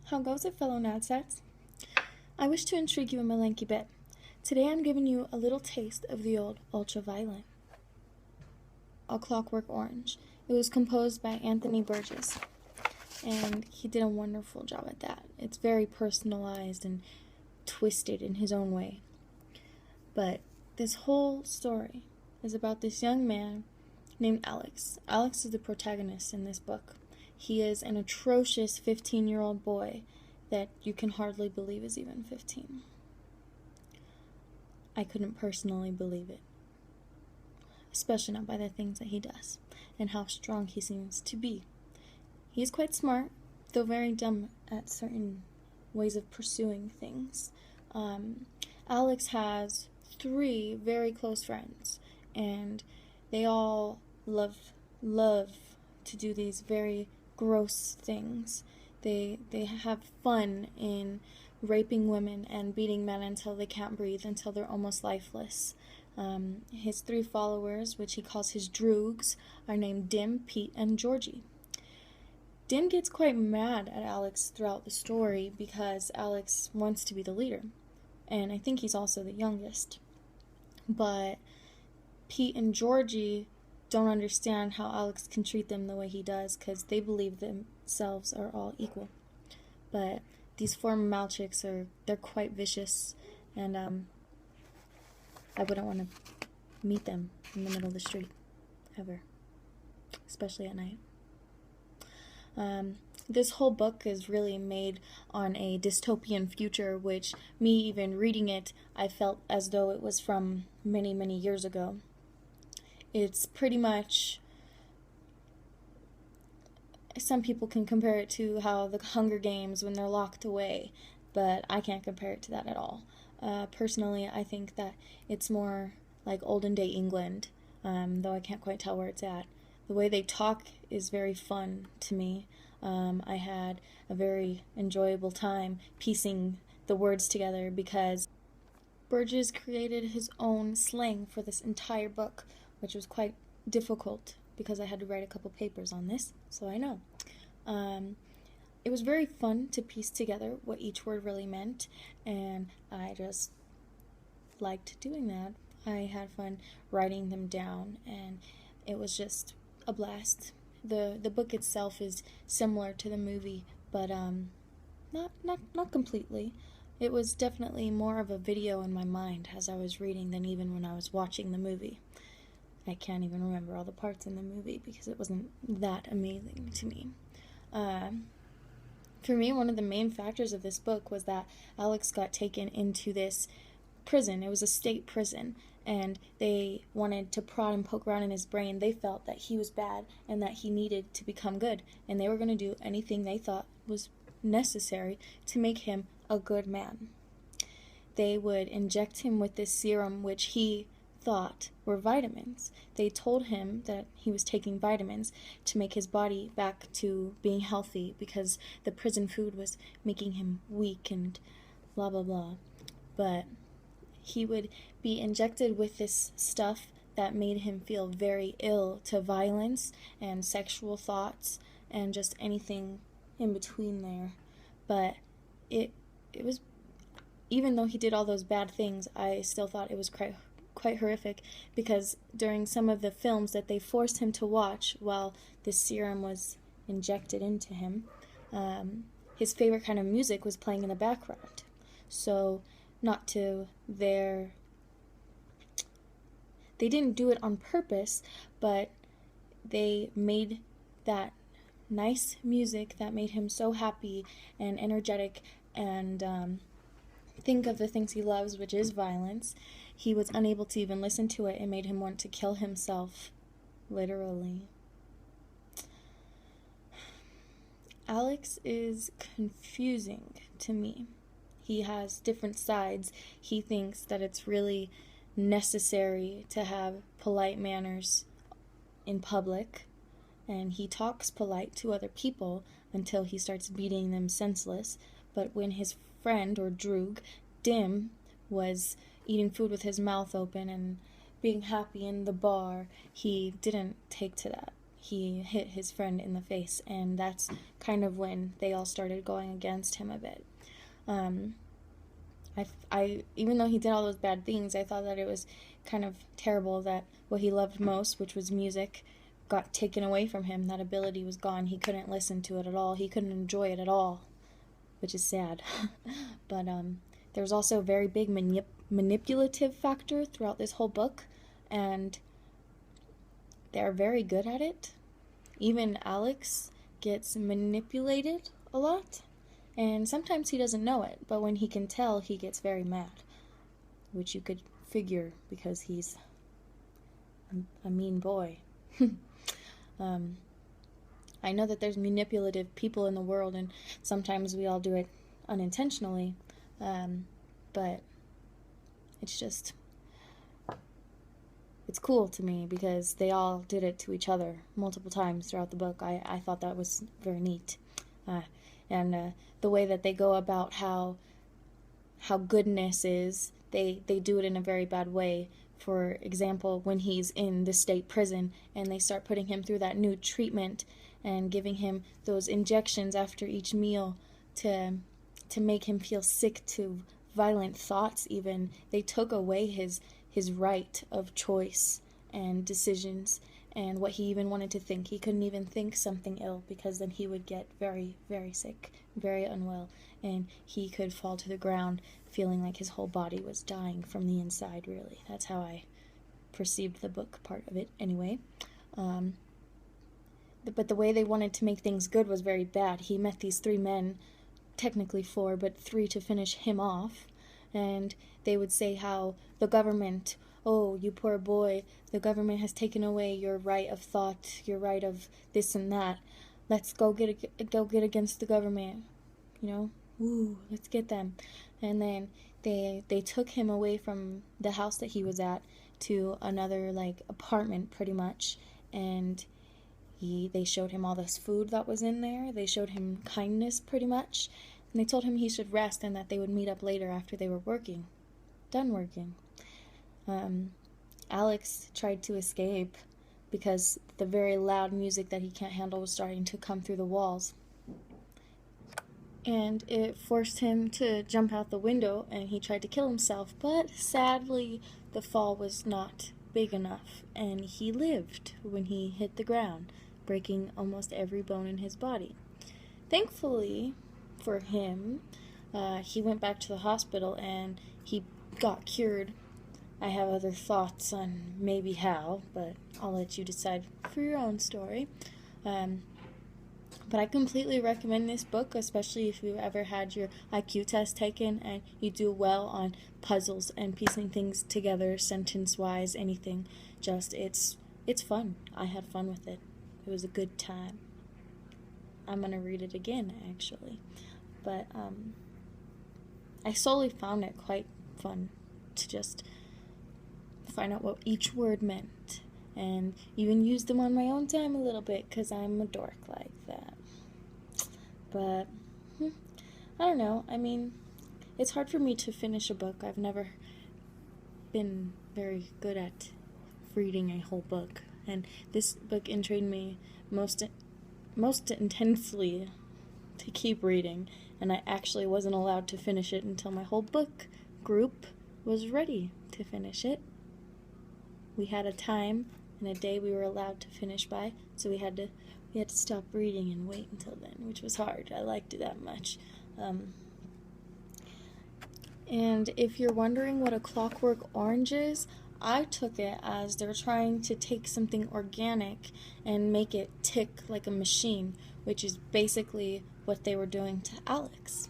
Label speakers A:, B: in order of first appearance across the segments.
A: How goes it, fellow Nadsats? I wish to intrigue you in my lanky bit. Today I'm giving you a little taste of the old ultraviolet. A Clockwork Orange. It was composed by Anthony Burgess, and he did a wonderful job at that. It's very personalized and twisted in his own way. But this whole story is about this young man named Alex. Alex is the protagonist in this book. He is an atrocious 15-year-old boy that you can hardly believe is even 15. I couldn't personally believe it, especially not by the things that he does and how strong he seems to be. He is quite smart, though very dumb at certain ways of pursuing things. Alex has 3 very close friends, and they all love to do these very gross things. They have fun in raping women and beating men until they can't breathe, until they're almost lifeless. His 3 followers, which he calls his droogs, are named Dim, Pete, and Georgie. Dim gets quite mad at Alex throughout the story because Alex wants to be the leader, and I think he's also the youngest. But Pete and Georgie don't understand how Alex can treat them the way he does because they believe themselves are all equal. But these former Malchiks they're quite vicious, and I wouldn't want to meet them in the middle of the street, ever, especially at night. This whole book is really made on a dystopian future, which, me even reading it, I felt as though it was from many, many years ago. It's pretty much, some people can compare it to how the Hunger Games when they're locked away, but I can't compare it to that at all. Personally, I think that it's more like olden day England, though I can't quite tell where it's at. The way they talk is very fun to me. I had a very enjoyable time piecing the words together because Burgess created his own slang for this entire book, which was quite difficult because I had to write a couple papers on this, so I know. It was very fun to piece together what each word really meant, and I just liked doing that. I had fun writing them down, and it was just a blast. The book itself is similar to the movie, but not completely. It was definitely more of a video in my mind as I was reading than even when I was watching the movie. I can't even remember all the parts in the movie because it wasn't that amazing to me. For me, one of the main factors of this book was that Alex got taken into this prison. It was a state prison, and they wanted to prod and poke around in his brain. They felt that he was bad and that he needed to become good, and they were going to do anything they thought was necessary to make him a good man. They would inject him with this serum, which he thought were vitamins. They told him that he was taking vitamins to make his body back to being healthy because the prison food was making him weak and blah blah blah. But he would be injected with this stuff that made him feel very ill to violence and sexual thoughts and just anything in between there. But it was, even though he did all those bad things, I still thought it was quite horrific because during some of the films that they forced him to watch while this serum was injected into him, his favorite kind of music was playing in the background. So they didn't do it on purpose, but they made that nice music that made him so happy and energetic and think of the things he loves, which is violence. He was unable to even listen to it. It made him want to kill himself, literally. Alex is confusing to me. He has different sides. He thinks that it's really necessary to have polite manners in public, and he talks polite to other people until he starts beating them senseless. But when his friend, or droog, Dim, was eating food with his mouth open and being happy in the bar, he didn't take to that. he hit his friend in the face, and that's kind of when they all started going against him a bit. I even though he did all those bad things, I thought that it was kind of terrible that what he loved most, which was music, got taken away from him. That ability was gone. He couldn't listen to it at all. He couldn't enjoy it at all, which is sad. But there was also a very big manipulative factor throughout this whole book, and they're very good at it. Even Alex gets manipulated a lot, and sometimes he doesn't know it, but when he can tell, he gets very mad, which you could figure because he's a mean boy. I know that there's manipulative people in the world, and sometimes we all do it unintentionally, but it's cool to me because they all did it to each other multiple times throughout the book. I thought that was very neat. And the way that they go about how goodness is, they do it in a very bad way. For example, when he's in the state prison and they start putting him through that new treatment and giving him those injections after each meal to make him feel sick to violent thoughts even, they took away his right of choice and decisions and what he even wanted to think. He couldn't even think something ill because then he would get very, very sick, very unwell, and he could fall to the ground feeling like his whole body was dying from the inside, really. That's how I perceived the book part of it, anyway. But the way they wanted to make things good was very bad. He met these 3 men, technically 4, but 3 to finish him off, and they would say how the government, oh, you poor boy, the government has taken away your right of thought, your right of this and that. Let's go get against the government, you know? Woo, let's get them. And then they took him away from the house that he was at to another, like, apartment, pretty much, and they showed him all this food that was in there. They showed him kindness, pretty much, and they told him he should rest and that they would meet up later after they were done working. Alex tried to escape because the very loud music that he can't handle was starting to come through the walls. And it forced him to jump out the window, and he tried to kill himself, but sadly the fall was not big enough, and he lived when he hit the ground, breaking almost every bone in his body. Thankfully for him, he went back to the hospital and he got cured. I have other thoughts on maybe how, but I'll let you decide for your own story. But I completely recommend this book, especially if you ever had your IQ test taken and you do well on puzzles and piecing things together, sentence-wise, anything. It's fun. I had fun with it. It was a good time. I'm going to read it again, actually. But I solely found it quite fun to just find out what each word meant, and even use them on my own time a little bit, because I'm a dork like that. But, I don't know, I mean, it's hard for me to finish a book. I've never been very good at reading a whole book, and this book intrigued me most intensely to keep reading, and I actually wasn't allowed to finish it until my whole book group was ready to finish it. We had a time and a day we were allowed to finish by, so we had to stop reading and wait until then, which was hard. I liked it that much. And if you're wondering what A Clockwork Orange is, I took it as they're trying to take something organic and make it tick like a machine, which is basically what they were doing to Alex.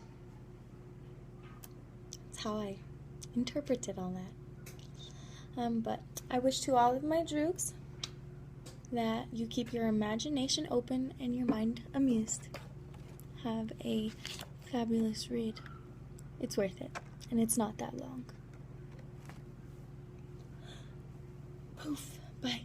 A: That's how I interpreted all that. But I wish to all of my droogs that you keep your imagination open and your mind amused. Have a fabulous read. It's worth it, and it's not that long. Poof. Bye.